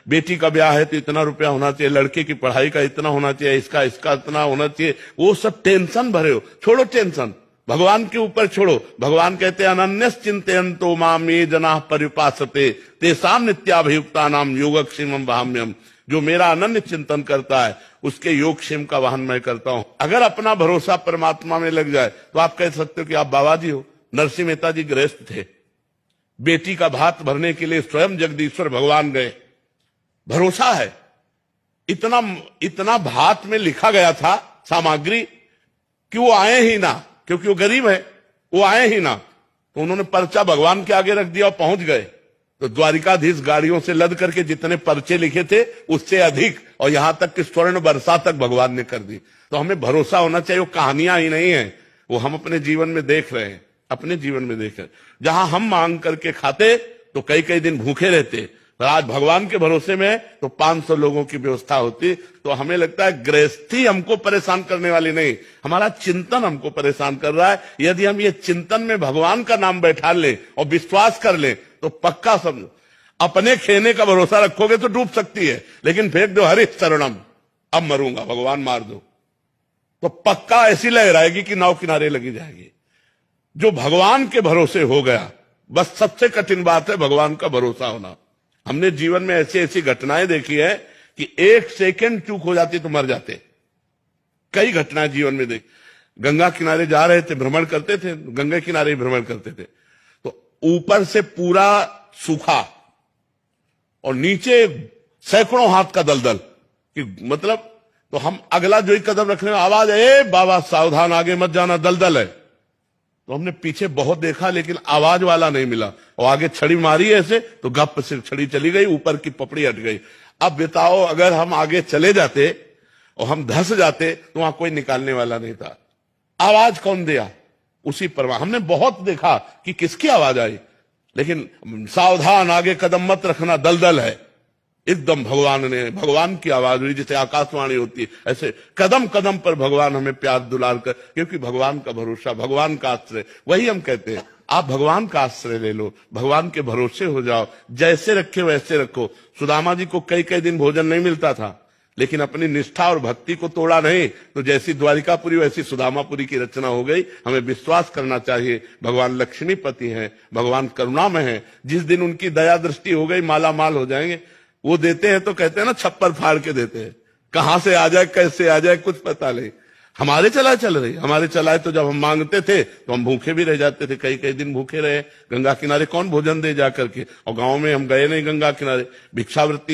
बेटी का ब्याह है तो इतना रुपया होना चाहिए, लड़के की पढ़ाई का इतना होना चाहिए, इसका इतना होना चाहिए, वो सब टेंशन भरे हो। छोड़ो टेंशन, भगवान के ऊपर छोड़ो। भगवान कहते हैं अनन्यस चिंतयन्तो माम ये जनाः पर्युपासते तेषां नित्याभियुक्तानां योगक्षेमं वहाम्यहम्। जो मेरा अनन्य चिंतन करता है उसके योगक्षेम का वहन मैं करता हूं। अगर अपना भरोसा परमात्मा में लग जाए तो आप कह सकते हो कि आप बाबा जी हो। नरसिंह मेहता जी गृहस्थ थे, बेटी का भात भरने के लिए स्वयं जगदीश्वर भगवान गए। भरोसा है, इतना भात में लिखा गया था सामग्री कि वो आए ही ना, क्योंकि वो गरीब है, वो आए ही ना। तो उन्होंने पर्चा भगवान के आगे रख दिया और पहुंच गए। तो द्वारिकाधीश गाड़ियों से लद करके जितने पर्चे लिखे थे उससे अधिक, और यहां तक कि स्वर्ण वर्षा तक भगवान ने कर दी। तो हमें भरोसा होना चाहिए, वो कहानियां ही नहीं है, वो हम अपने जीवन में देख रहे हैं, अपने जीवन में देख रहे हैं। जहां हम मांग करके खाते तो कई कई दिन भूखे रहते, पर आज भगवान के भरोसे में तो 500 लोगों की व्यवस्था होती। तो हमें लगता है गृहस्थी हमको परेशान करने वाली नहीं, हमारा चिंतन हमको परेशान कर रहा है। यदि हम ये चिंतन में भगवान का नाम बैठा लें और विश्वास कर लें तो पक्का समझो। अपने खेने का भरोसा रखोगे तो डूब सकती है, लेकिन फेंक दो हरि शरणम, अब मरूंगा भगवान मार दो, तो पक्का ऐसी लहराएगी कि नाव किनारे लगी जाएगी। जो भगवान के भरोसे हो गया, बस सबसे कठिन बात है भगवान का भरोसा होना। हमने जीवन में ऐसी ऐसी घटनाएं देखी है कि 1 सेकंड चूक हो जाती तो मर जाते। कई घटनाएं जीवन में देख। गंगा किनारे जा रहे थे, भ्रमण करते थे, गंगा किनारे भ्रमण करते थे, तो ऊपर से पूरा सूखा और नीचे सैकड़ों हाथ का दलदल कि मतलब, तो हम अगला जो ही कदम रखने में आवाज है, बाबा सावधान आगे मत जाना दलदल है। तो हमने पीछे बहुत देखा लेकिन आवाज वाला नहीं मिला, और आगे छड़ी मारी ऐसे तो गप से छड़ी चली गई, ऊपर की पपड़ी हट गई। अब बताओ अगर हम आगे चले जाते और हम धंस जाते तो वहां कोई निकालने वाला नहीं था। आवाज कौन दिया? उसी परमात्मा। हमने बहुत देखा कि किसकी आवाज आई, लेकिन सावधान आगे कदम मत रखना दलदल है, एकदम भगवान की आवाज हुई, जैसे आकाशवाणी होती है, ऐसे कदम कदम पर भगवान हमें प्यार दुलार कर, क्योंकि भगवान का भरोसा, भगवान का आश्रय, वही हम कहते हैं आप भगवान का आश्रय ले लो, भगवान के भरोसे हो जाओ, जैसे रखे वैसे रखो। सुदामा जी को कई कई दिन भोजन नहीं मिलता था, लेकिन अपनी निष्ठा और भक्ति को तोड़ा नहीं, तो जैसी द्वारिकापुरी वैसी सुदामापुरी की रचना हो गई। हमें विश्वास करना चाहिए भगवान लक्ष्मीपति हैं, भगवान करुणामय हैं। जिस दिन उनकी दया दृष्टि हो गई माला माल हो जाएंगे। वो देते हैं तो कहते हैं ना छप्पर फाड़ के देते हैं, कहां से आ जाए कैसे आ जाए कुछ पता नहीं। हमारे चला चल रही, हमारे चलाए तो जब हम मांगते थे तो हम भूखे भी रह जाते थे, कई कई दिन भूखे रहे। गंगा किनारे कौन भोजन दे जा करके, और गांव में हम गए नहीं गंगा किनारे, भिक्षावृत्ति